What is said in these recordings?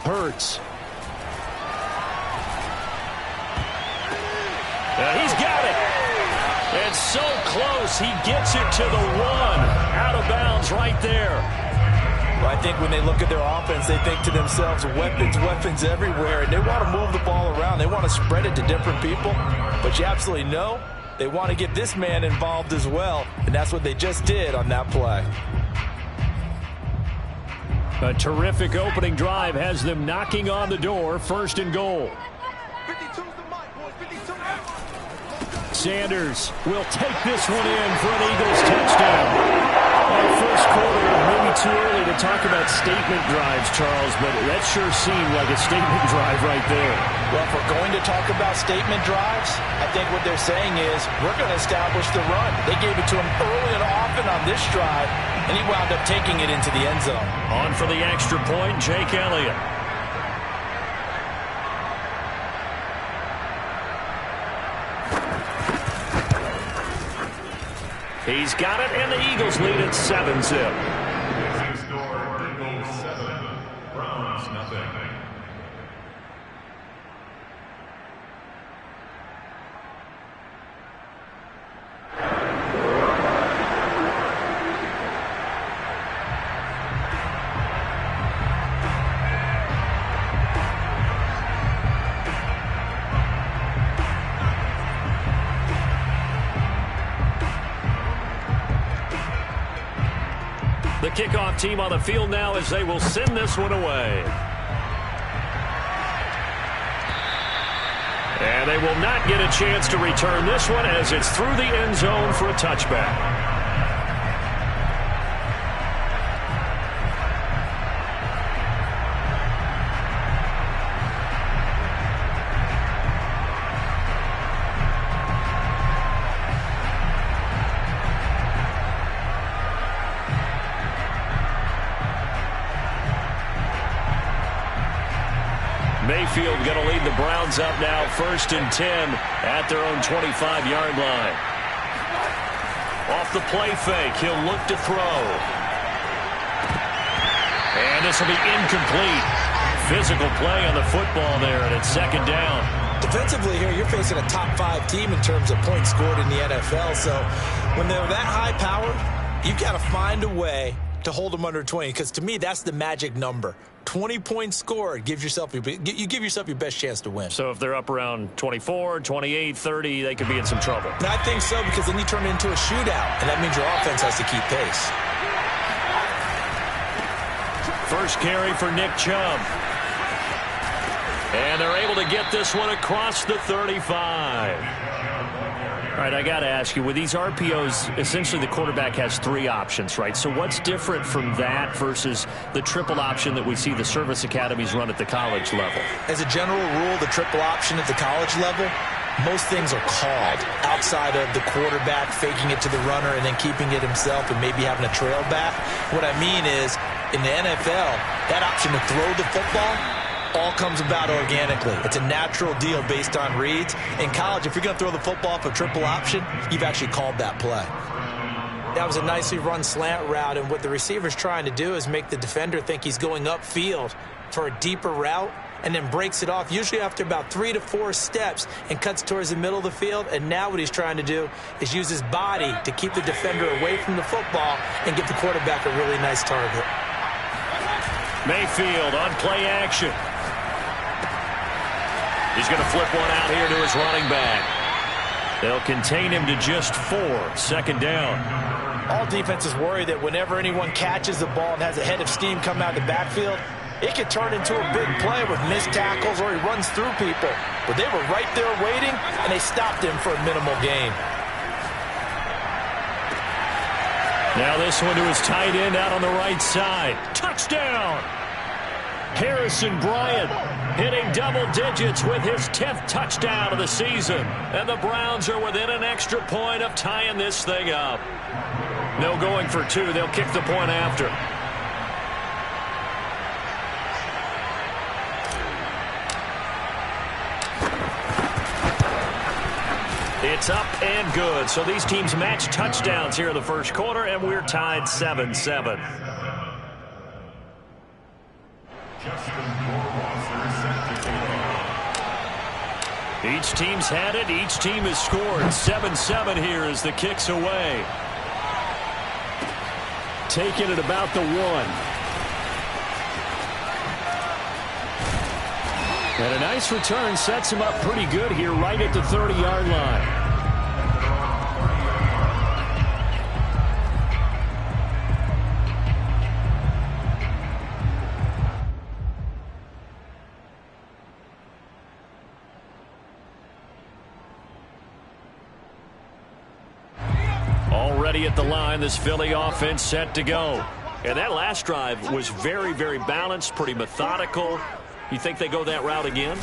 Hurts. He's got it. It's so close. He gets it to the 1. Out of bounds right there. Well, I think when they look at their offense, they think to themselves, weapons, weapons everywhere. And they want to move the ball around. They want to spread it to different people. But you absolutely know they want to get this man involved as well. And that's what they just did on that play. A terrific opening drive has them knocking on the door. 1st and goal. Sanders will take this one in for an Eagles touchdown. First quarter, maybe too early to talk about statement drives, Charles, but that sure seemed like a statement drive right there. Well, if we're going to talk about statement drives, I think what they're saying is we're going to establish the run. They gave it to him early and often on this drive, and he wound up taking it into the end zone. On for the extra point, Jake Elliott. He's got it, and the Eagles lead at 7-zip. Eagles 7, Browns nothing. The kickoff team on the field now as they will send this one away. And they will not get a chance to return this one as it's through the end zone for a touchback. Mayfield going to lead the Browns up now, 1st and 10 at their own 25-yard line. Off the play fake, he'll look to throw. And this will be incomplete. Physical play on the football there, and it's 2nd down. Defensively here, you're facing a top-5 team in terms of points scored in the NFL. So when they're that high-powered, you've got to find a way to hold them under 20, because to me, that's the magic number. 20 points scored, you give yourself your best chance to win. So if they're up around 24, 28, 30, they could be in some trouble. And I think so, because then you turn it into a shootout, and that means your offense has to keep pace. First carry for Nick Chubb. And they're able to get this one across the 35. All right, I got to ask you, with these RPOs, essentially the quarterback has 3 options, right? So what's different from that versus the triple option that we see the service academies run at the college level? As a general rule, the triple option at the college level, most things are called outside of the quarterback faking it to the runner and then keeping it himself and maybe having a trail back. What I mean is, in the NFL, that option to throw the football all comes about organically. It's a natural deal based on reads. In college, if you're going to throw the football for triple option, you've actually called that play. That was a nicely run slant route, and what the receiver's trying to do is make the defender think he's going upfield for a deeper route and then breaks it off, usually after about 3 to 4 steps, and cuts towards the middle of the field. And now what he's trying to do is use his body to keep the defender away from the football and give the quarterback a really nice target. Mayfield on play action. He's going to flip one out here to his running back. They'll contain him to just 4. 2nd down. All defenses worry that whenever anyone catches the ball and has a head of steam come out of the backfield, it could turn into a big play with missed tackles or he runs through people. But they were right there waiting, and they stopped him for a minimal gain. Now this one to his tight end out on the right side. Touchdown! Harrison Bryant hitting double digits with his 10th touchdown of the season. And the Browns are within an extra point of tying this thing up. No going for 2. They'll kick the point after. It's up and good. So these teams match touchdowns here in the first quarter, and we're tied 7-7. Justin Moore. Each team's had it. Each team has scored. 7-7 here as the kick's away. Taking it about the 1. And a nice return sets him up pretty good here right at the 30-yard line. Already at the line, this Philly offense set to go. And that last drive was very, very balanced, pretty methodical. You think they go that route again?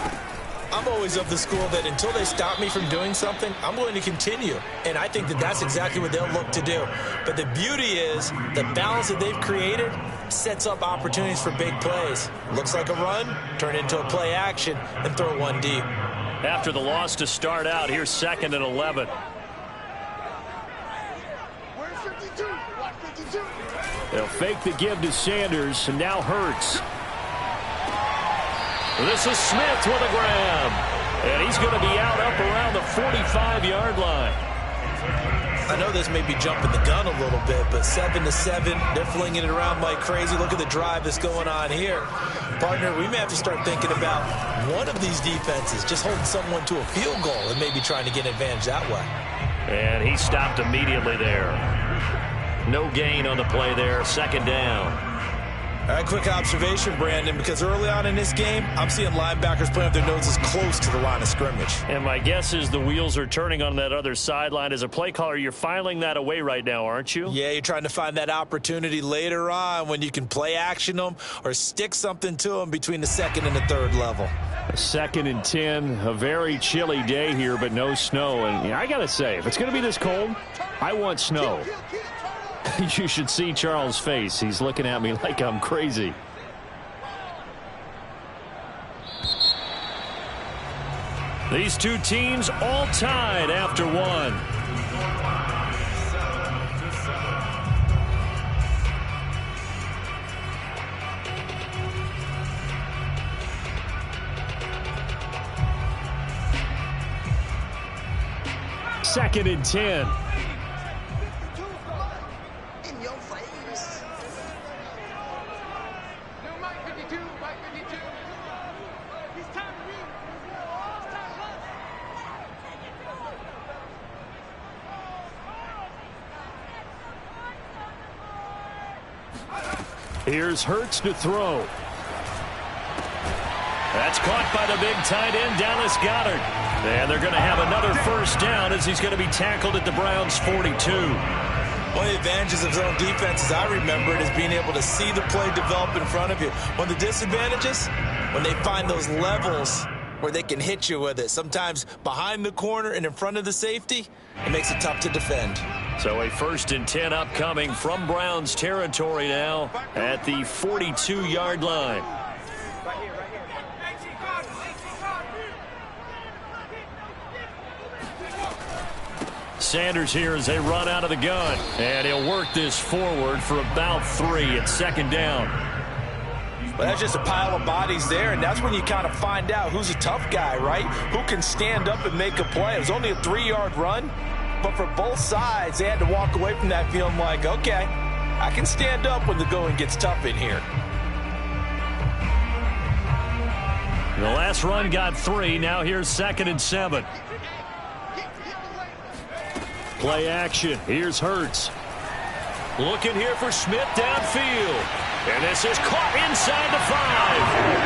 I'm always of the school that until they stop me from doing something, I'm going to continue. And I think that that's exactly what they'll look to do. But the beauty is the balance that they've created sets up opportunities for big plays. Looks like a run, turn into a play action, and throw one deep. After the loss to start out, here's 2nd and 11. They'll fake the give to Sanders, and now Hurts. This is Smith with a grab. And he's going to be out up around the 45-yard line. I know this may be jumping the gun a little bit, but 7-7, they're flinging it around like crazy. Look at the drive that's going on here. Partner, we may have to start thinking about one of these defenses just holding someone to a field goal and maybe trying to get an advantage that way. And he stopped immediately there. No gain on the play there. 2nd down. All right, quick observation, Brandon, because early on in this game, I'm seeing linebackers putting up their noses close to the line of scrimmage. And my guess is the wheels are turning on that other sideline. As a play caller, you're filing that away right now, aren't you? Yeah, you're trying to find that opportunity later on when you can play action them or stick something to them between the 2nd and the 3rd level. 2nd and 10, a very chilly day here, but no snow. And I got to say, if it's going to be this cold, I want snow. You should see Charles' face. He's looking at me like I'm crazy. These two teams all tied after 1. Second and 10. Here's Hurts to throw. That's caught by the big tight end, Dallas Goedert. And they're going to have another 1st down as he's going to be tackled at the Browns' 42. One of the advantages of zone defense, as I remember it, is being able to see the play develop in front of you. One of the disadvantages, when they find those levels where they can hit you with it, sometimes behind the corner and in front of the safety, it makes it tough to defend. So a 1st and 10 upcoming from Browns territory now at the 42-yard line. Sanders here as they run out of the gun. And he'll work this forward for about 3 at 2nd down. But that's just a pile of bodies there, and that's when you kind of find out who's a tough guy, right? Who can stand up and make a play. It was only a 3-yard run, but for both sides, they had to walk away from that feeling like, okay, I can stand up when the going gets tough in here. The last run got 3. Now here's 2nd and 7. Play action. Here's Hurts. Looking here for Smith downfield. And this is caught inside the 5.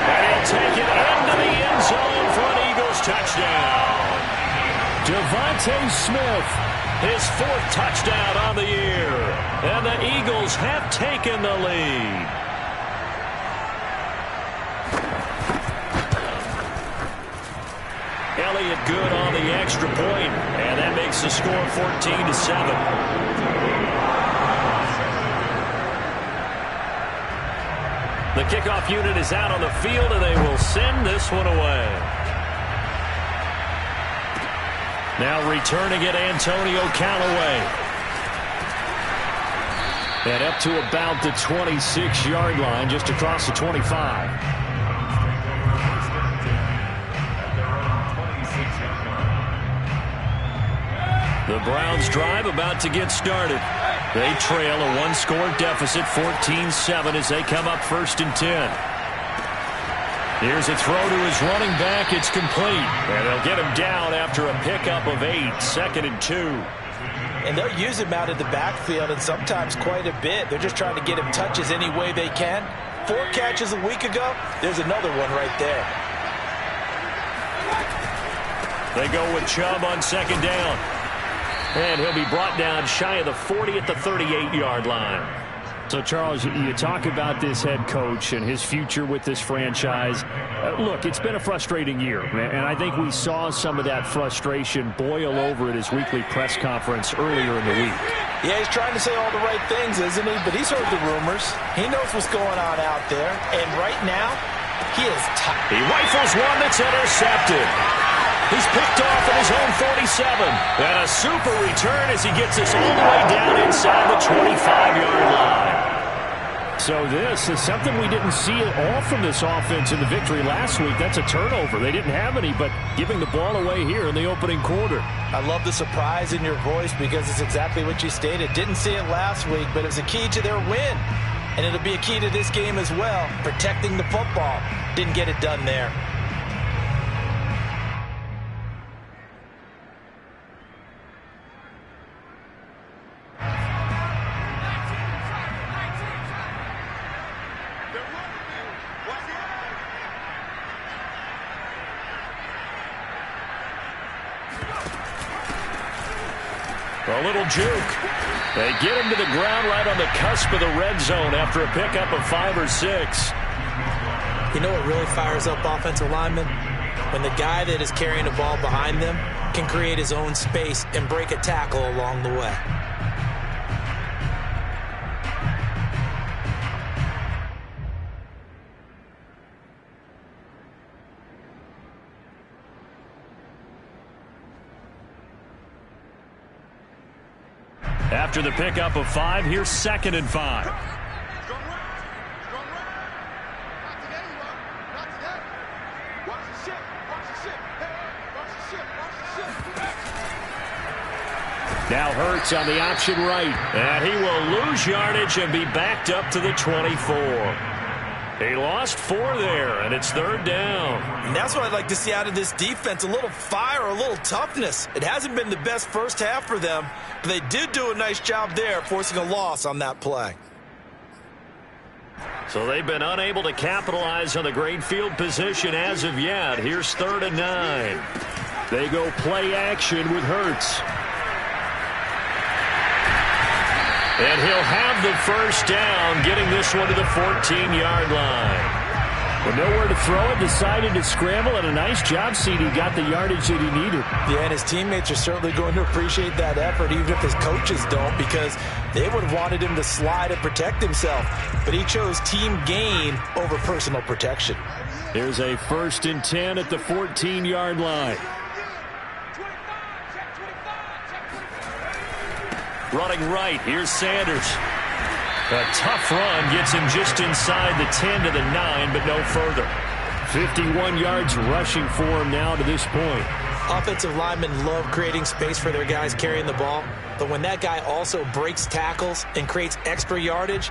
And he'll take it into the end zone for an Eagles touchdown. Devontae Smith, his 4th touchdown on the year. And the Eagles have taken the lead. Elliott good on the extra point, and that makes the score 14-7. The kickoff unit is out on the field, and they will send this one away. Now returning it, Antonio Callaway. And up to about the 26-yard line, just across the 25. The Browns drive about to get started. They trail a one-score deficit, 14-7, as they come up 1st and 10. Here's a throw to his running back. It's complete. And they'll get him down after a pickup of 8, 2nd and 2. And they'll use him out of the backfield, and sometimes quite a bit. They're just trying to get him touches any way they can. 4 catches a week ago. There's another one right there. They go with Chubb on 2nd down. And he'll be brought down shy of the 40 at the 38-yard line. So, Charles, you talk about this head coach and his future with this franchise. Look, it's been a frustrating year, and I think we saw some of that frustration boil over at his weekly press conference earlier in the week. Yeah, he's trying to say all the right things, isn't he? But he's heard the rumors. He knows what's going on out there. And right now, he is tight. He rifles one that's intercepted. He's picked off at his own 47. And a super return as he gets us all the way down inside the 25-yard line. So this is something we didn't see at all from this offense in the victory last week. That's a turnover. They didn't have any, but giving the ball away here in the opening quarter. I love the surprise in your voice because it's exactly what you stated. Didn't see it last week, but it was a key to their win. And it'll be a key to this game as well, protecting the football. Didn't get it done there. A little juke. They get him to the ground right on the cusp of the red zone after a pickup of 5 or 6. You know what really fires up offensive linemen? When the guy that is carrying the ball behind them can create his own space and break a tackle along the way. After the pickup of 5, here's 2nd and 5. Now Hurts on the option right. And he will lose yardage and be backed up to the 24. He lost 4 there, and it's 3rd down. And that's what I'd like to see out of this defense, a little fire, a little toughness. It hasn't been the best first half for them, but they did do a nice job there, forcing a loss on that play. So they've been unable to capitalize on the great field position as of yet. Here's 3rd and 9. They go play action with Hurts. And he'll have the first down, getting this one to the 14-yard line. With nowhere to throw it, decided to scramble, and a nice job, CD. Got the yardage that he needed. Yeah, and his teammates are certainly going to appreciate that effort, even if his coaches don't, because they would have wanted him to slide and protect himself. But he chose team gain over personal protection. Here's a 1st and 10 at the 14-yard line. Running right, here's Sanders. A tough run gets him just inside the 10 to the 9, but no further. 51 yards rushing for him now to this point. Offensive linemen love creating space for their guys carrying the ball, but when that guy also breaks tackles and creates extra yardage,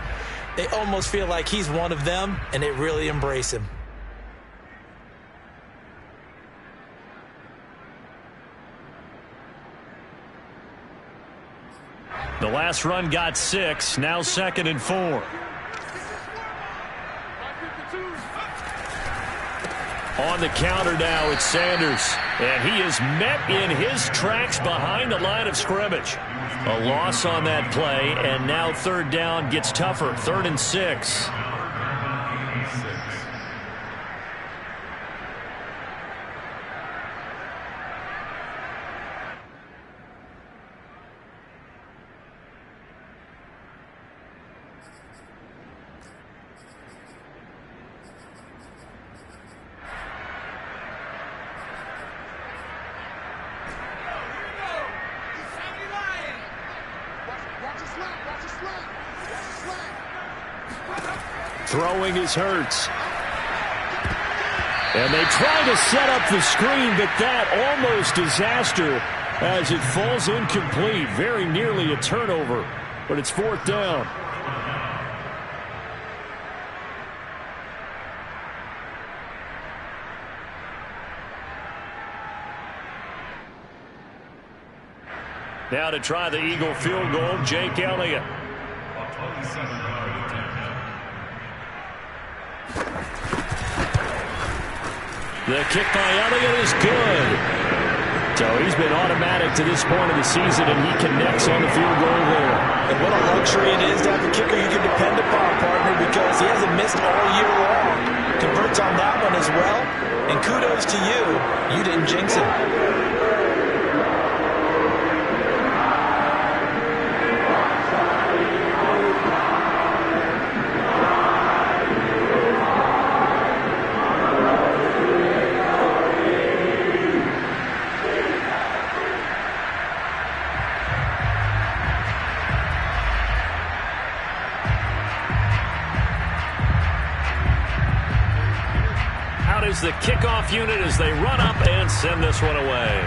they almost feel like he's one of them, and they really embrace him. The last run got 6, now 2nd and 4. On the counter now, it's Sanders. And he is met in his tracks behind the line of scrimmage. A loss on that play, and now 3rd down gets tougher. 3rd and 6. Throwing is Hurts. And they try to set up the screen, but that almost disaster as it falls incomplete. Very nearly a turnover, but it's 4th down. Now to try the Eagle field goal, Jake Elliott. A 27-yard attempt. The kick by Elliott is good. So he's been automatic to this point of the season, and he connects on the field goal there. And what a luxury it is to have a kicker you can depend upon, partner, because he hasn't missed all year long. Converts on that one as well. And kudos to you. You didn't jinx him. The kickoff unit as they run up and send this one away.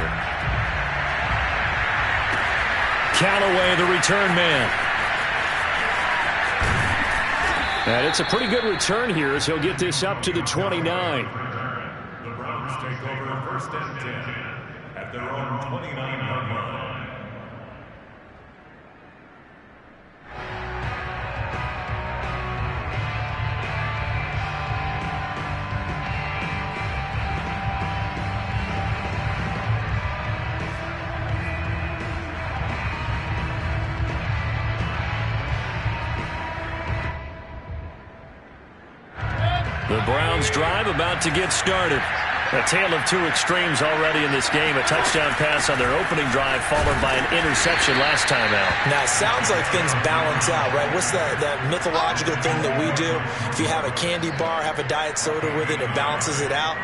Callaway, the return man. And it's a pretty good return here as he'll get this up to the 29. The Browns take over 1st and 10 at their own 29-yard line. The Browns drive about to get started. A tale of two extremes already in this game. A touchdown pass on their opening drive followed by an interception last time out. Now, it sounds like things balance out, right? What's that mythological thing that we do? If you have a candy bar, have a diet soda with it, it balances it out.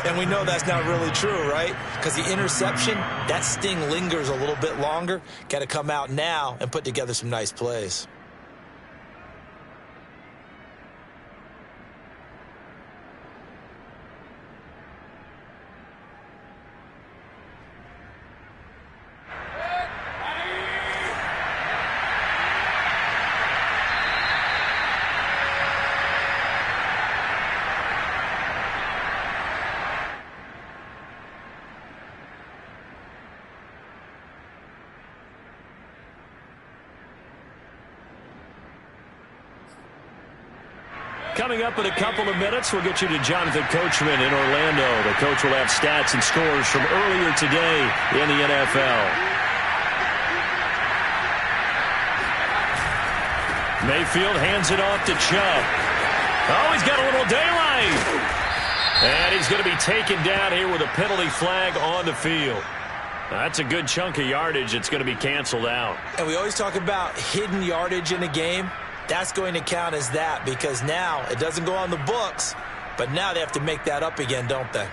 And we know that's not really true, right? Because the interception, that sting lingers a little bit longer. Got to come out now and put together some nice plays. Coming up in a couple of minutes, we'll get you to Jonathan Coachman in Orlando. The coach will have stats and scores from earlier today in the NFL. Mayfield hands it off to Chubb. Oh, he's got a little daylight. And he's going to be taken down here with a penalty flag on the field. That's a good chunk of yardage. It's going to be canceled out. And we always talk about hidden yardage in a game. That's going to count as that because now it doesn't go on the books, but now they have to make that up again, don't they?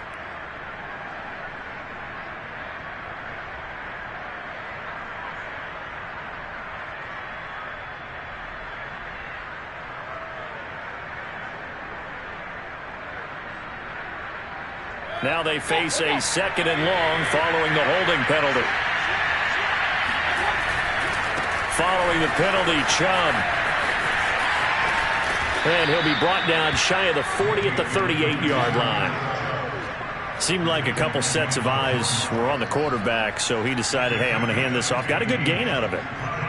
Now they face a 2nd and long following the holding penalty. Following the penalty, Chubb. And he'll be brought down shy of the 40 at the 38-yard line. Seemed like a couple sets of eyes were on the quarterback, so he decided, hey, I'm going to hand this off. Got a good gain out of it.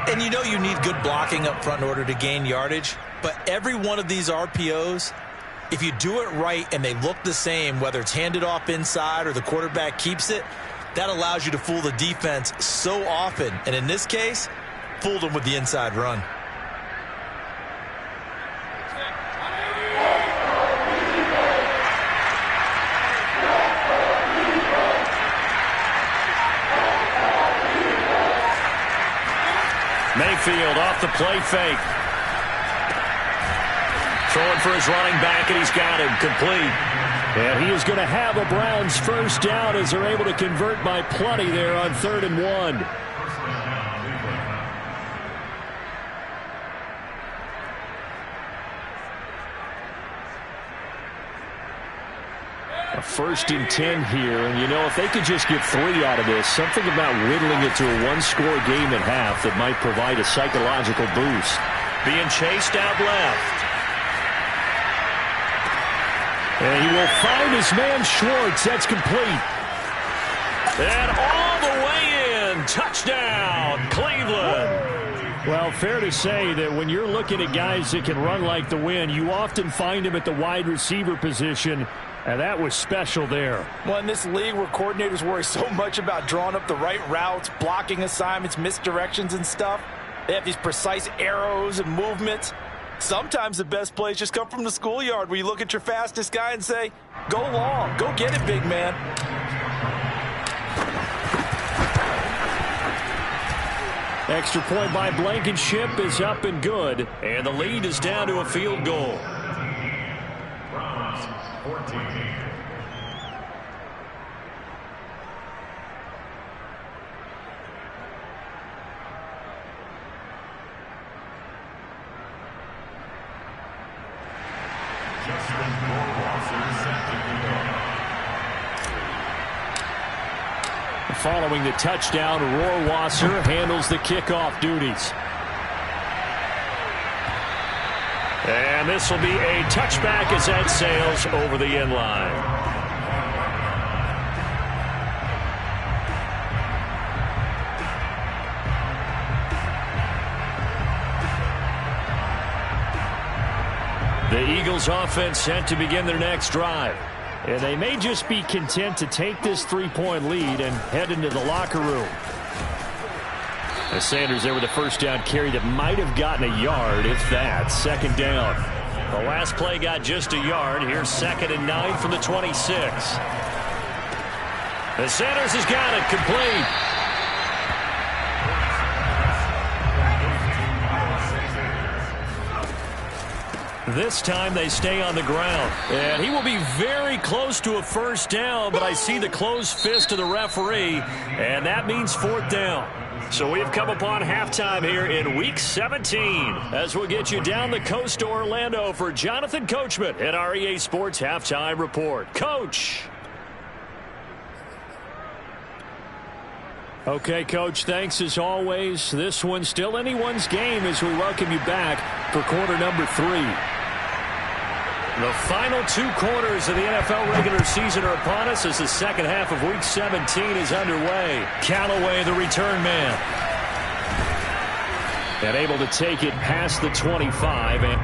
And you know you need good blocking up front in order to gain yardage, but every one of these RPOs, if you do it right and they look the same, whether it's handed off inside or the quarterback keeps it, that allows you to fool the defense so often. And in this case, fooled them with the inside run. Mayfield off the play fake. Throwing for his running back, and he's got him complete. And he is going to have a Browns first down as they're able to convert by plenty there on 3rd and 1. A 1st and 10 here, and you know, if they could just get 3 out of this, something about whittling it to a one-score game at half that might provide a psychological boost. Being chased out left. And he will find his man Schwartz. That's complete. And all the way in. Touchdown, Cleveland. Well, fair to say that when you're looking at guys that can run like the wind, you often find them at the wide receiver position, and that was special there. Well, in this league where coordinators worry so much about drawing up the right routes, blocking assignments, misdirections and stuff, they have these precise arrows and movements. Sometimes the best plays just come from the schoolyard where you look at your fastest guy and say, go long, go get it, big man. Extra point by Blankenship is up and good. And the lead is down to a field goal. Browns 14. Following the touchdown, Rohrwasser handles the kickoff duties. And this will be a touchback as that sails over the end line. The Eagles offense set to begin their next drive. And they may just be content to take this 3-point lead and head into the locker room. As Sanders there with a 1st down carry that might have gotten a yard, if that. 2nd down. The last play got just a yard. Here's 2nd and 9 from the 26. And Sanders has got it complete. This time they stay on the ground. And he will be very close to a 1st down, but I see the closed fist of the referee, and that means 4th down. So we've come upon halftime here in Week 17. As we'll get you down the coast to Orlando for Jonathan Coachman at our EA Sports Halftime Report. Coach. Okay, Coach, thanks as always. This one's still anyone's game as we welcome you back for quarter number 3. The final 2 quarters of the NFL regular season are upon us as the second half of Week 17 is underway. Callaway, the return man. And able to take it past the 25. And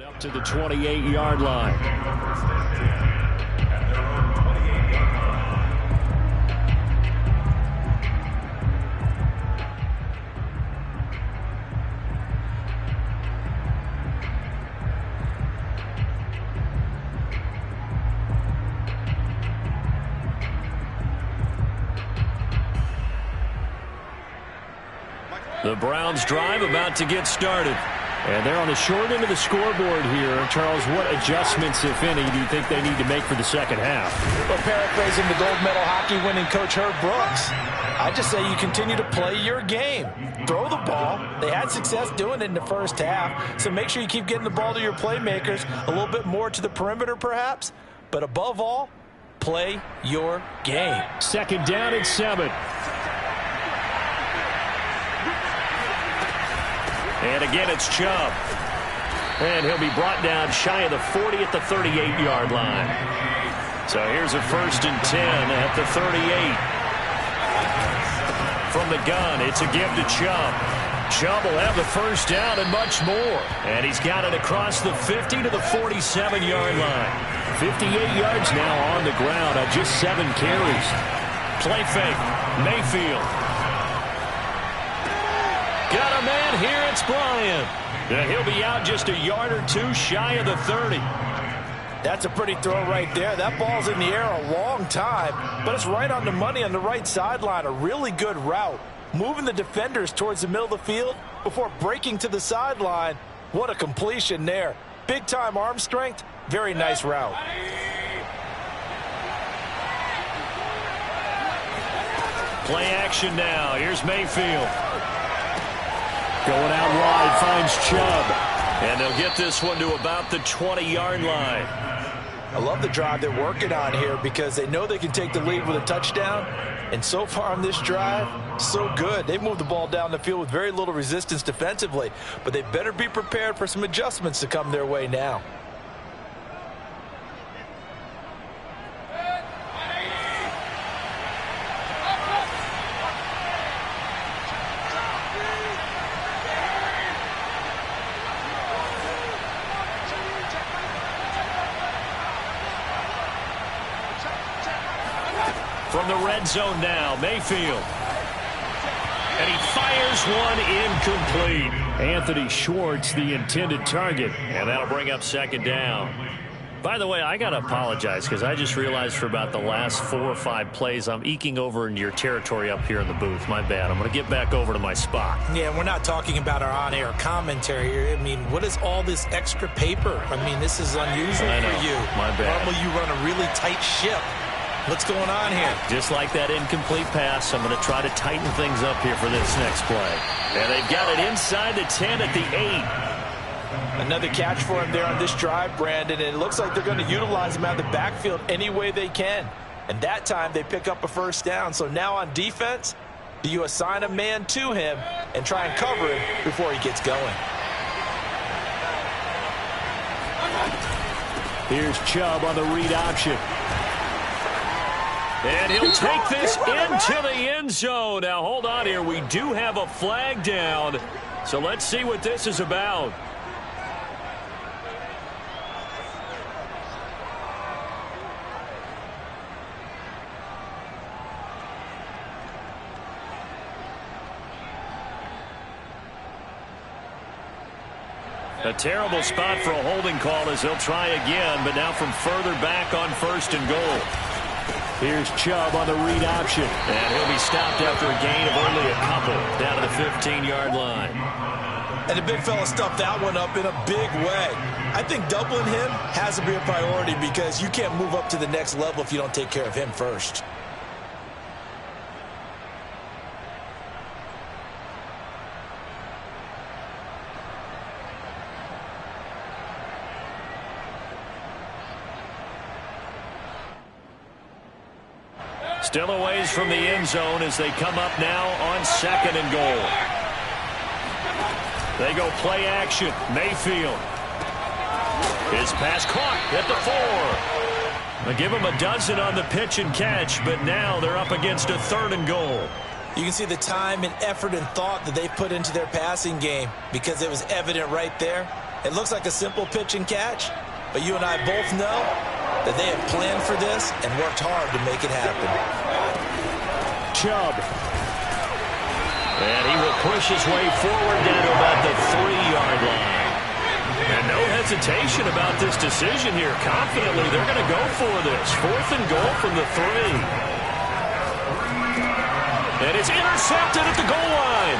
Up to the 28-yard line. First and 10 at their own 28-yard line. The Browns drive about to get started. And they're on the short end of the scoreboard here. Charles, what adjustments, if any, do you think they need to make for the second half? Well, paraphrasing the gold medal hockey winning coach Herb Brooks, I just say you continue to play your game. Throw the ball. They had success doing it in the first half, so make sure you keep getting the ball to your playmakers, a little bit more to the perimeter perhaps, but above all, play your game. Second down and 7. And again, it's Chubb. And he'll be brought down shy of the 40 at the 38-yard line. So here's a 1st and 10 at the 38. From the gun, it's a give to Chubb. Chubb will have the first down and much more. And he's got it across the 50 to the 47-yard line. 58 yards now on the ground on just 7 carries. Play fake. Mayfield. Got a man here, it's Bryant. And he'll be out just a yard or two shy of the 30. That's a pretty throw right there. That ball's in the air a long time, but it's right on the money on the right sideline. A really good route. Moving the defenders towards the middle of the field before breaking to the sideline. What a completion there. Big-time arm strength. Very nice route. Play action now. Here's Mayfield. Going out wide, finds Chubb. And they'll get this one to about the 20-yard line. I love the drive they're working on here because they know they can take the lead with a touchdown. And so far on this drive, so good. They moved the ball down the field with very little resistance defensively. But they better be prepared for some adjustments to come their way now. From the red zone now, Mayfield. And he fires one incomplete. Anthony Schwartz, the intended target. And that'll bring up second down. By the way, I got to apologize because I just realized for about the last 4 or 5 plays, I'm eking over into your territory up here in the booth. My bad. I'm going to get back over to my spot. Yeah, we're not talking about our on-air commentary here. I mean, what is all this extra paper? I mean, this is unusual for you. My bad. Normally you run a really tight ship. What's going on here? Just like that incomplete pass, I'm going to try to tighten things up here for this next play. And they've got it inside the 10 at the 8. Another catch for him there on this drive, Brandon, and it looks like they're going to utilize him out of the backfield any way they can. And that time they pick up a first down. So now on defense, do you assign a man to him and try and cover him before he gets going? Here's Chubb on the read option. And he'll take this into the end zone. Now, hold on here. We do have a flag down. So let's see what this is about. A terrible spot for a holding call as they'll try again, but now from further back on 1st and goal. Here's Chubb on the read option. And he'll be stopped after a gain of only a couple down to the 15-yard line. And the big fella stuffed that one up in a big way. I think doubling him has to be a priority because you can't move up to the next level if you don't take care of him first. Still a ways from the end zone as they come up now on 2nd and goal. They go play action. Mayfield. His pass caught at the 4. They give him a dozen on the pitch and catch, but now they're up against a 3rd and goal. You can see the time and effort and thought that they put into their passing game because it was evident right there. It looks like a simple pitch and catch, but you and I both know that they have planned for this and worked hard to make it happen. Chubb. And he will push his way forward down to about the 3-yard line. And no hesitation about this decision here. Confidently, they're going to go for this. 4th and goal from the 3. And it's intercepted at the goal line.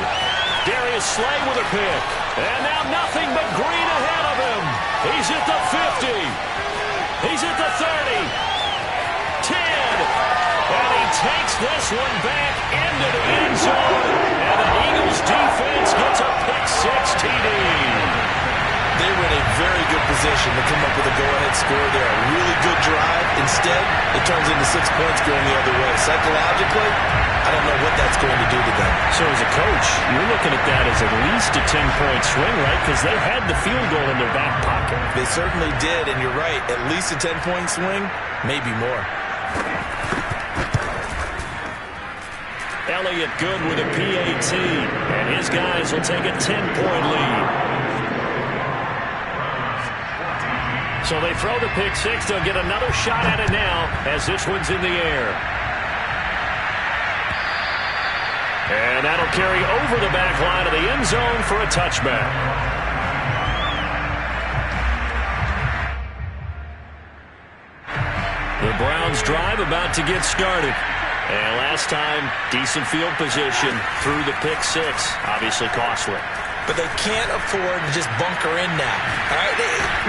Darius Slay with a pick. And now nothing but green ahead of him. He's at the 50. He's at the 30. 10. And he takes this one back into the end zone. And the Eagles defense gets a pick-6 TD. They were in a very good position to come up with a go-ahead score there. A really good drive. Instead, it turns into 6 points going the other way. Psychologically, I don't know what that's going to do to them. So as a coach, you're looking at that as at least a 10-point swing, right? Because they had the field goal in their back pocket. They certainly did, and you're right. At least a 10-point swing, maybe more. Elliott Good with a PAT, and his guys will take a 10-point lead. So they throw the pick-6. They'll get another shot at it now as this one's in the air. And that'll carry over the back line of the end zone for a touchback. The Browns drive about to get started. And last time, decent field position through the pick-6. Obviously costly. But they can't afford to just bunker in now. All right?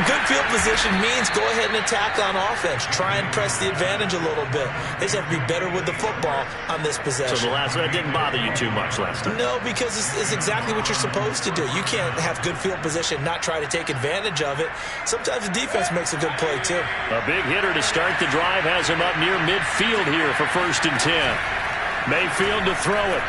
Good field position means go ahead and attack on offense. Try and press the advantage a little bit. They just have to be better with the football on this possession. So that didn't bother you too much last time? No, because it's exactly what you're supposed to do. You can't have good field position, not try to take advantage of it. Sometimes the defense makes a good play, too. A big hitter to start the drive has him up near midfield here for 1st and 10. Mayfield to throw it.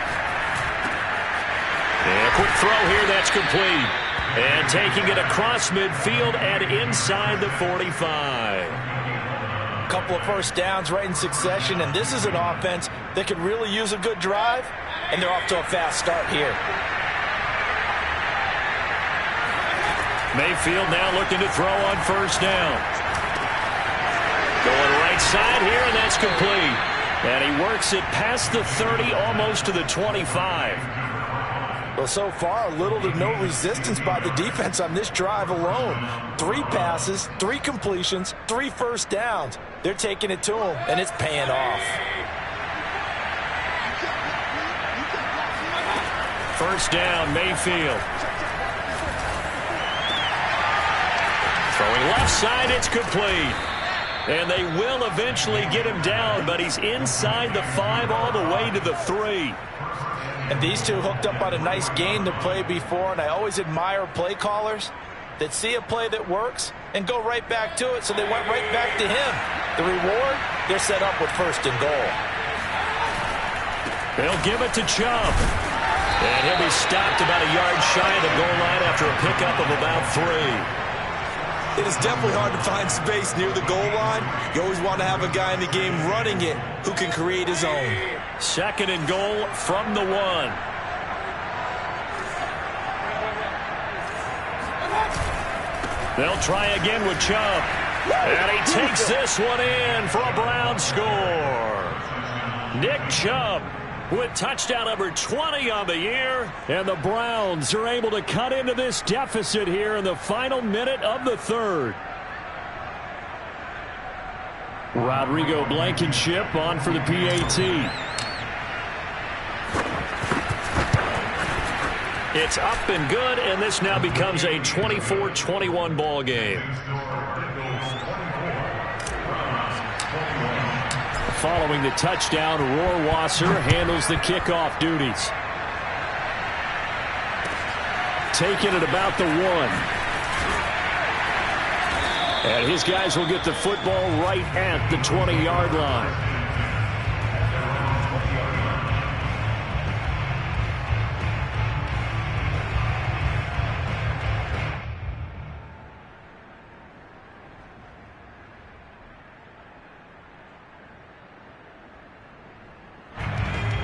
And a quick throw here, that's complete. And taking it across midfield and inside the 45. A couple of first downs right in succession, and this is an offense that could really use a good drive, and they're off to a fast start here. Mayfield now looking to throw on 1st down. Going right side here, and that's complete. And he works it past the 30, almost to the 25. Well, so far, little to no resistance by the defense on this drive alone. 3 passes, 3 completions, 3 first downs. They're taking it to him, and it's paying off. 1st down, Mayfield. Throwing left side, it's complete. And they will eventually get him down, but he's inside the 5 all the way to the 3. And these two hooked up on a nice game to play before, and I always admire play callers that see a play that works and go right back to it, so they went right back to him. The reward, they're set up with 1st and goal. They'll give it to Chubb. And he'll be stopped about a yard shy of the goal line after a pickup of about 3. It is definitely hard to find space near the goal line. You always want to have a guy in the game running it who can create his own. 2nd and goal from the 1. They'll try again with Chubb. And he takes this one in for a Browns score. Nick Chubb with touchdown number 20 on the year. And the Browns are able to cut into this deficit here in the final minute of the 3rd. Rodrigo Blankenship on for the PAT. It's up and good, and this now becomes a 24-21 ball game. Following the touchdown, Rohrwasser handles the kickoff duties. Taking it about the 1. And his guys will get the football right at the 20-yard line.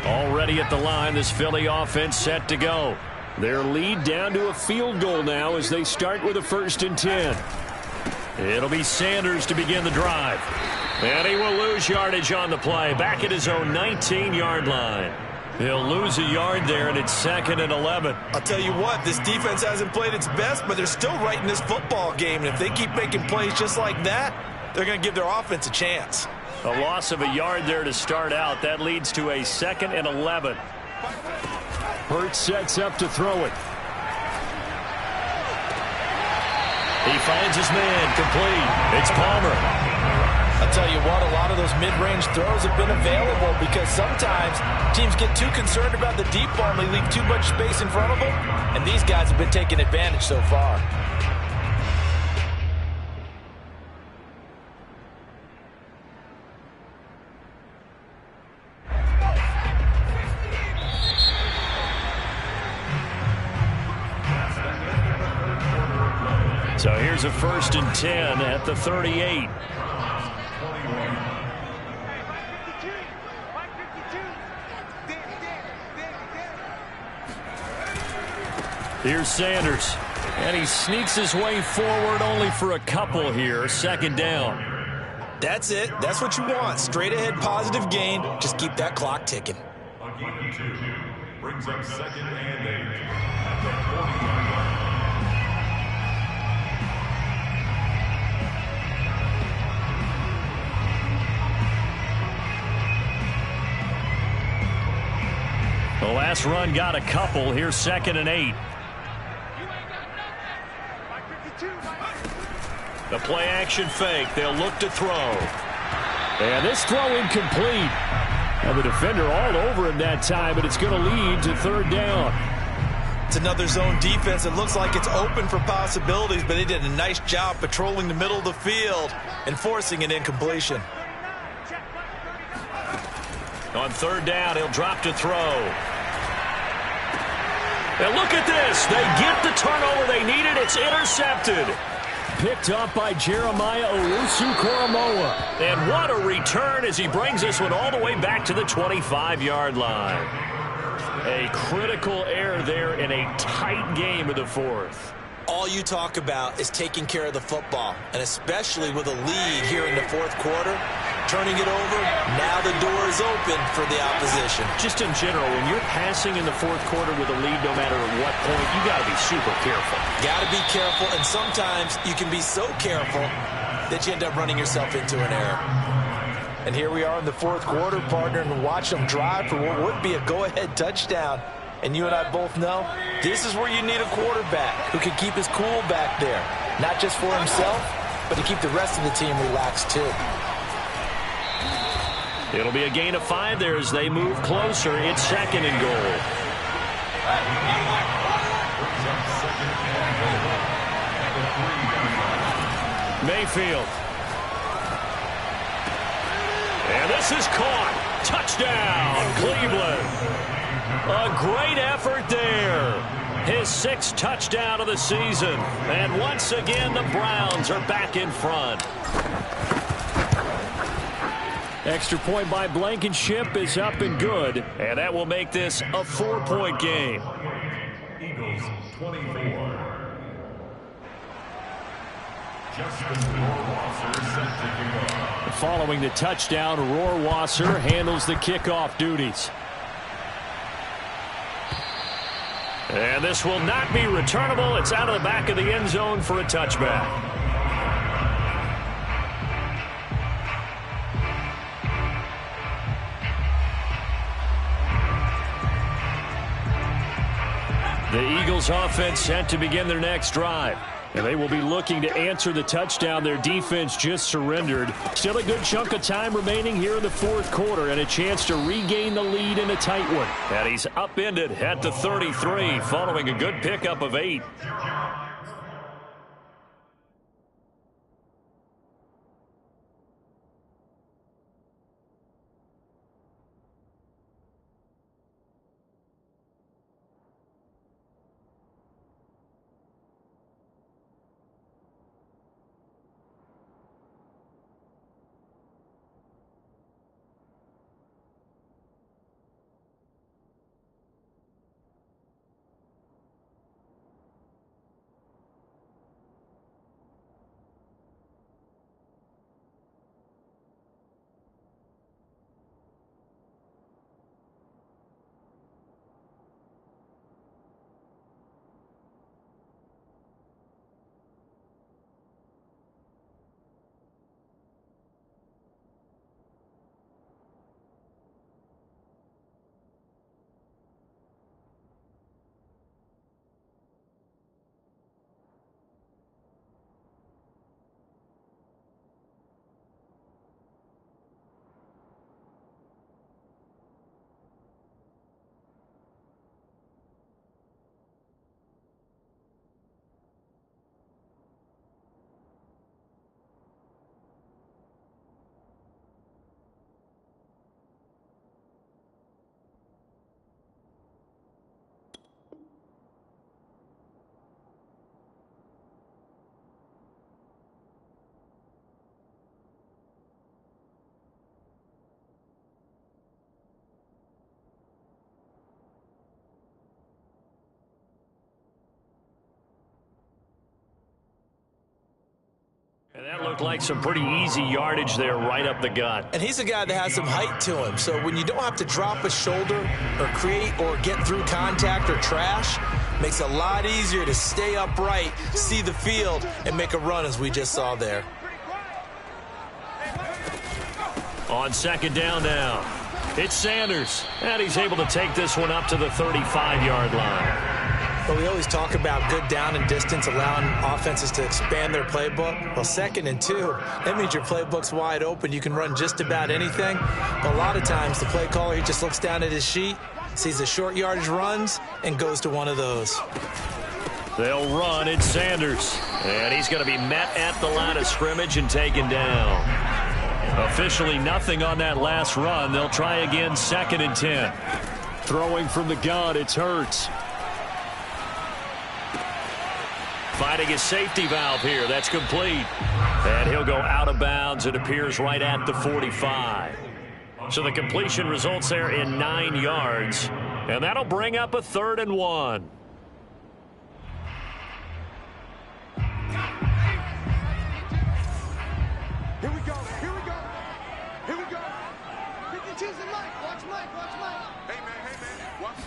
Already at the line, this Philly offense set to go. Their lead down to a field goal now as they start with a 1st and 10. It'll be Sanders to begin the drive. And he will lose yardage on the play, back at his own 19-yard line. He'll lose a yard there, and it's 2nd and 11. I'll tell you what, this defense hasn't played its best, but they're still right in this football game. And if they keep making plays just like that, they're going to give their offense a chance. A loss of a yard there to start out. That leads to a 2nd and 11. Hurts sets up to throw it. He finds his man, complete. It's Palmer. I'll tell you what, a lot of those mid-range throws have been available because sometimes teams get too concerned about the deep ball and they leave too much space in front of them, and these guys have been taking advantage so far. So here's a 1st and 10 at the 38. Here's Sanders. And he sneaks his way forward only for a couple here. 2nd down. That's it. That's what you want. Straight ahead positive gain. Just keep that clock ticking. A gain of 2 brings up 2nd and 8 at the 40-yard line. The last run got a couple. Here's 2nd and 8. The play action fake. They'll look to throw. And this throw incomplete. And the defender all over him that time, but it's going to lead to 3rd down. It's another zone defense. It looks like it's open for possibilities, but they did a nice job patrolling the middle of the field and forcing an incompletion. On 3rd down, he'll drop to throw. And look at this. They get the turnover they needed. It's intercepted. Picked up by Jeremiah Owusu-Koramoah. And what a return as he brings this one all the way back to the 25-yard line. A critical error there in a tight game of the 4th. All you talk about is taking care of the football, and especially with a lead here in the 4th quarter, turning it over, now the door is open for the opposition. Just in general, when you're passing in the 4th quarter with a lead, no matter at what point, you got to be super careful. Got to be careful, and sometimes you can be so careful that you end up running yourself into an error. And here we are in the 4th quarter, partner, and watch them drive for what would be a go-ahead touchdown. And you and I both know this is where you need a quarterback who can keep his cool back there. Not just for himself, but to keep the rest of the team relaxed too. It'll be a gain of 5 there as they move closer. It's 2nd and goal. Mayfield. And this is caught. Touchdown, Cleveland. A great effort there. His 6th touchdown of the season. And once again, the Browns are back in front. Extra point by Blankenship is up and good. And that will make this a 4-point game. Eagles 24. Justin Rohrwasser set to kick off. Following the touchdown, Rohrwasser handles the kickoff duties. And this will not be returnable. It's out of the back of the end zone for a touchback. The Eagles offense set to begin their next drive. And they will be looking to answer the touchdown their defense just surrendered. Still a good chunk of time remaining here in the 4th quarter and a chance to regain the lead in a tight one. And he's upended at the 33 following a good pickup of 8. That looked like some pretty easy yardage there right up the gut. And he's a guy that has some height to him. So when you don't have to drop a shoulder or create or get through contact or trash, makes it a lot easier to stay upright, see the field, and make a run as we just saw there. On second down now, it's Sanders. And he's able to take this one up to the 35-yard line. But we always talk about good down and distance, allowing offenses to expand their playbook. Well, 2nd and 2, that means your playbook's wide open. You can run just about anything. But a lot of times, the play caller, he just looks down at his sheet, sees the short yardage runs, and goes to one of those. They'll run. It's Sanders. And he's going to be met at the line of scrimmage and taken down. Officially nothing on that last run. They'll try again, 2nd and 10. Throwing from the gun, it's Hurts. Finding his safety valve here. That's complete. And he'll go out of bounds. It appears right at the 45. So the completion results there in 9 yards. And that'll bring up a 3rd and 1. Here we go. Here we go. Here we go. 52's and Mike. Watch Mike. Watch Mike. Hey, man. Watch.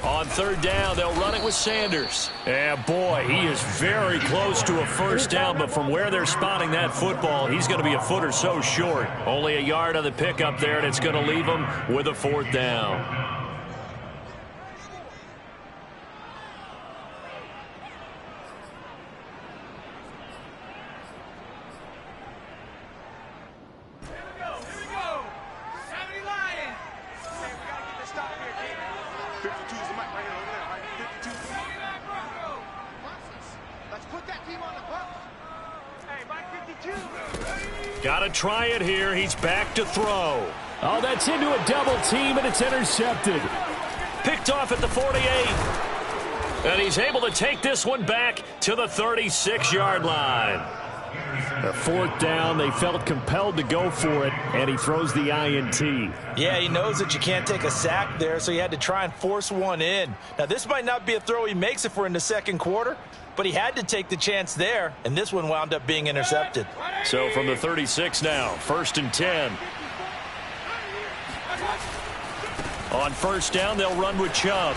On 3rd down, they'll run it with Sanders. And boy, he is very close to a first down, but from where they're spotting that football, he's going to be a foot or so short. Only a yard on the pickup there, and it's going to leave him with a 4th down. Got to try it here. He's back to throw. Oh, that's into a double team, and it's intercepted. Picked off at the 48. And he's able to take this one back to the 36-yard line. A 4th down, they felt compelled to go for it, and he throws the INT. Yeah, he knows that you can't take a sack there, so he had to try and force one in. Now, this might not be a throw he makes if we're in the 2nd quarter, but he had to take the chance there, and this one wound up being intercepted. So from the 36 now, 1st and 10. On 1st down, they'll run with Chubb.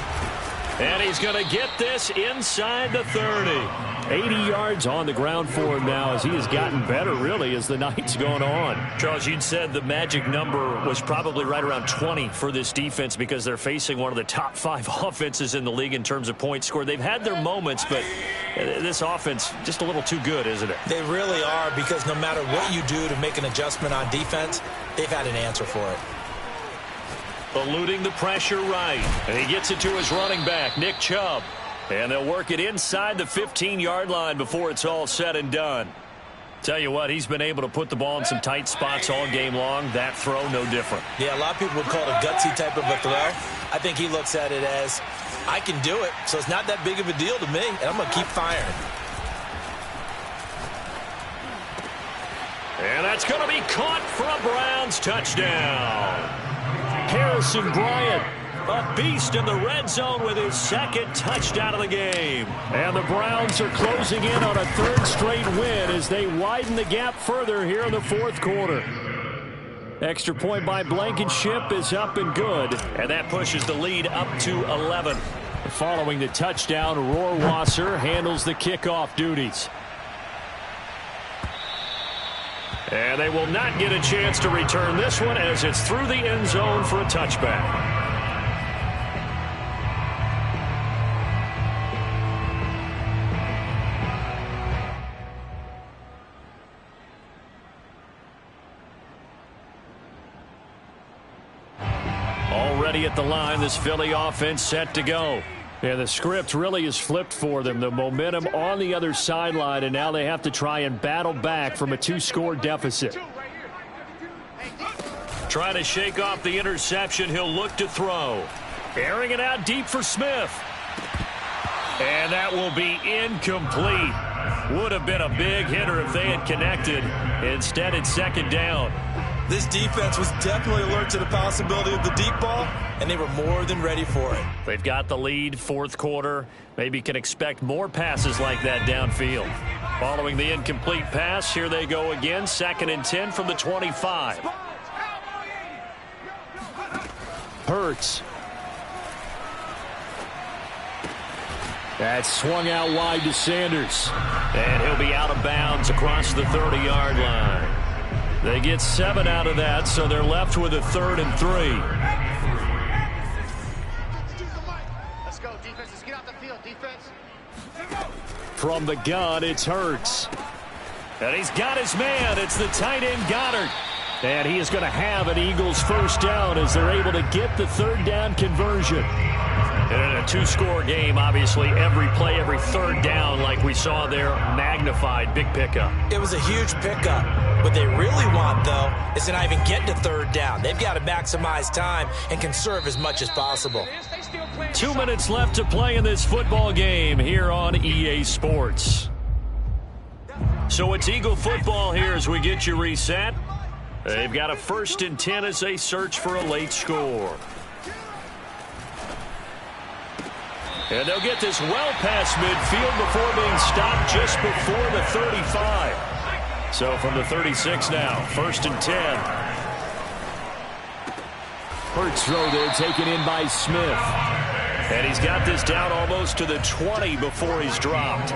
And he's going to get this inside the 30. 80 yards on the ground for him now as he has gotten better, really, as the night's gone on. Charles, you'd said the magic number was probably right around 20 for this defense because they're facing one of the top 5 offenses in the league in terms of points scored. They've had their moments, but this offense just a little too good, isn't it? They really are, because no matter what you do to make an adjustment on defense, they've had an answer for it. Eluding the pressure right. And he gets it to his running back, Nick Chubb. And they'll work it inside the 15-yard line before it's all said and done. Tell you what, he's been able to put the ball in some tight spots all game long. That throw, no different. Yeah, a lot of people would call it a gutsy type of a throw. I think he looks at it as, I can do it, so it's not that big of a deal to me, and I'm going to keep firing. And that's going to be caught for a Browns touchdown. Harrison Bryant, a beast in the red zone with his 2nd touchdown of the game. And the Browns are closing in on a 3rd straight win as they widen the gap further here in the 4th quarter. Extra point by Blankenship is up and good. And that pushes the lead up to 11. Following the touchdown, Rohrwasser handles the kickoff duties. And they will not get a chance to return this one as it's through the end zone for a touchback. Already at the line, this Philly offense set to go. Yeah, the script really is flipped for them. The momentum on the other sideline, and now they have to try and battle back from a 2-score deficit. Trying to shake off the interception. He'll look to throw. Airing it out deep for Smith. And that will be incomplete. Would have been a big hitter if they had connected. Instead, it's 2nd down. This defense was definitely alert to the possibility of the deep ball, and they were more than ready for it. They've got the lead, fourth quarter. Maybe can expect more passes like that downfield. Following the incomplete pass, here they go again. 2nd and 10 from the 25. Hurts. That's swung out wide to Sanders. And he'll be out of bounds across the 30-yard line. They get 7 out of that, so they're left with a 3rd and 3. Let's go, defense. Let's get out the field, defense. From the gun, it's Hurts. And he's got his man. It's the tight end, Goddard. And he is going to have an Eagles first down as they're able to get the 3rd down conversion. And in a 2-score game, obviously, every play, every 3rd down, like we saw there, magnified. Big pickup. It was a huge pickup. What they really want, though, is to not even get to 3rd down. They've got to maximize time and conserve as much as possible. 2 minutes left to play in this football game here on EA Sports. So it's Eagle football here as we get you reset. They've got a 1st and 10 as they search for a late score. And they'll get this well past midfield before being stopped just before the 35. So from the 36 now, 1st and 10. Hurts throw there taken in by Smith. And he's got this down almost to the 20 before he's dropped.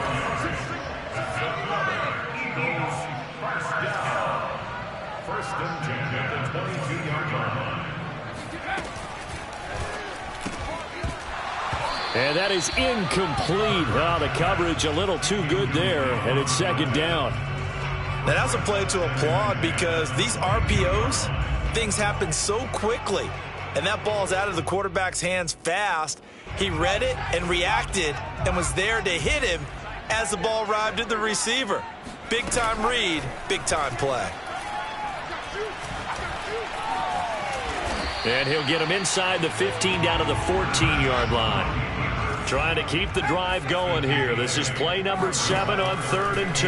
Eagles first down. 1st and 10 at the 22-yard line. And that is incomplete. Oh, the coverage a little too good there, and it's 2nd down. Now, that's a play to applaud because these RPOs, things happen so quickly. And that ball's out of the quarterback's hands fast. He read it and reacted and was there to hit him as the ball arrived at the receiver. Big-time read, big-time play. And he'll get him inside the 15 down to the 14-yard line. Trying to keep the drive going here. This is play number 7 on 3rd and 2.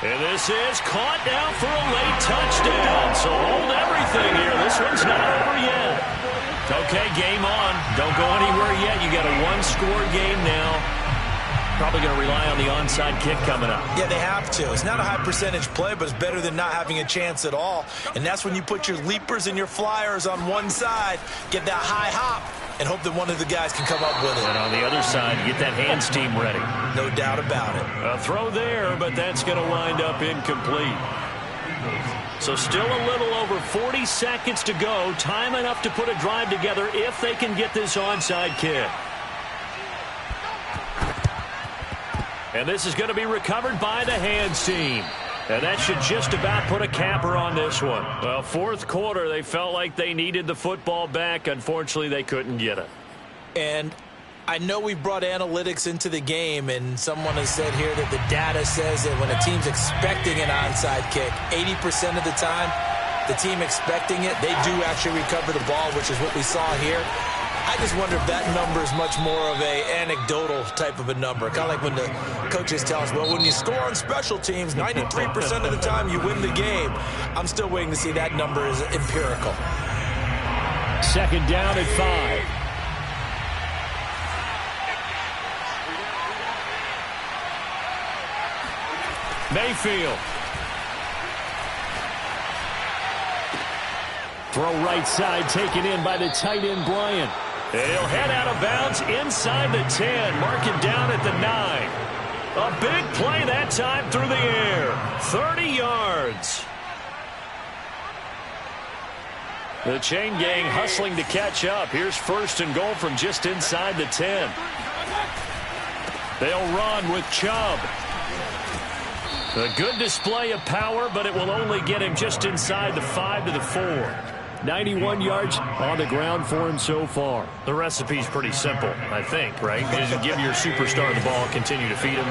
And this is caught down for a late touchdown. So hold everything here. This one's not over yet. Okay, game on. Don't go anywhere yet. You got a 1-score game now. Probably going to rely on the onside kick coming up. Yeah, they have to. It's not a high percentage play, but it's better than not having a chance at all. And that's when you put your leapers and your flyers on one side, get that high hop, and hope that one of the guys can come up with it. And on the other side, get that hands team ready. No doubt about it. A throw there, but that's going to wind up incomplete. So still a little over 40 seconds to go. Time enough to put a drive together if they can get this onside kick. And this is going to be recovered by the hands team. And that should just about put a capper on this one. Well, 4th quarter, they felt like they needed the football back. Unfortunately, they couldn't get it. And I know we brought analytics into the game, and someone has said here that the data says that when a team's expecting an onside kick, 80% of the time, the team expecting it, they do actually recover the ball, which is what we saw here. I just wonder if that number is much more of a anecdotal type of a number. Kind of like when the coaches tell us, well, when you score on special teams, 93% of the time you win the game. I'm still waiting to see that number is empirical. 2nd down at 5. Mayfield. Throw right side taken in by the tight end, Bryant. And he'll head out of bounds inside the 10, marking down at the 9. A big play that time through the air. 30 yards. The chain gang hustling to catch up. Here's 1st and goal from just inside the 10. They'll run with Chubb. A good display of power, but it will only get him just inside the 5 to the 4. 91 yards on the ground for him so far. The recipe's pretty simple, I think, right? Just give your superstar the ball, continue to feed him.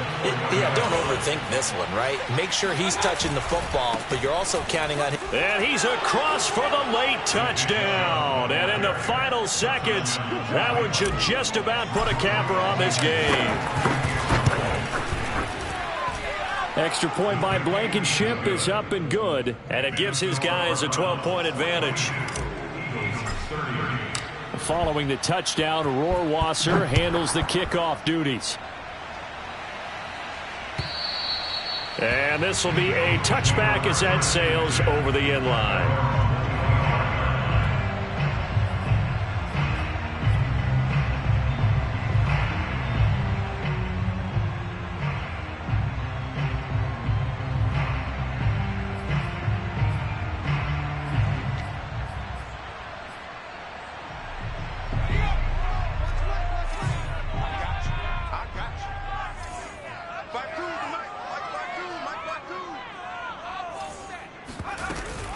Yeah, don't overthink this one, right? Make sure he's touching the football, but you're also counting on him. And he's across for the late touchdown. And in the final seconds, that one should just about put a capper on this game. Extra point by Blankenship is up and good. And it gives his guys a 12-point advantage. Following the touchdown, Rohrwasser handles the kickoff duties. And this will be a touchback as that sails over the end line.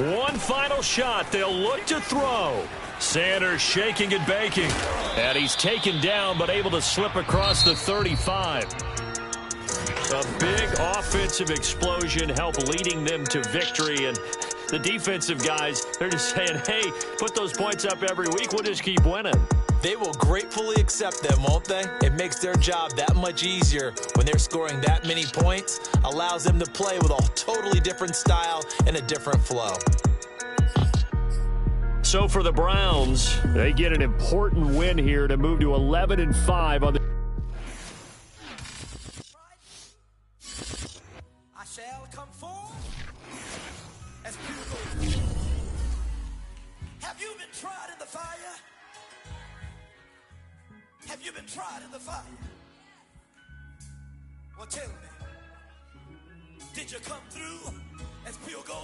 One final shot. They'll look to throw. Sanders shaking and baking. And he's taken down but able to slip across the 35. A big offensive explosion helped leading them to victory. And the defensive guys, they're just saying, hey, put those points up every week. We'll just keep winning. They will gratefully accept them, won't they? It makes their job that much easier when they're scoring that many points. Allows them to play with a totally different style and a different flow. So for the Browns, they get an important win here to move to 11-5 on the... I shall come forth as pure. Have you been tried in the fire? Have you been tried in the fire? Well, tell me, did you come through as pure gold?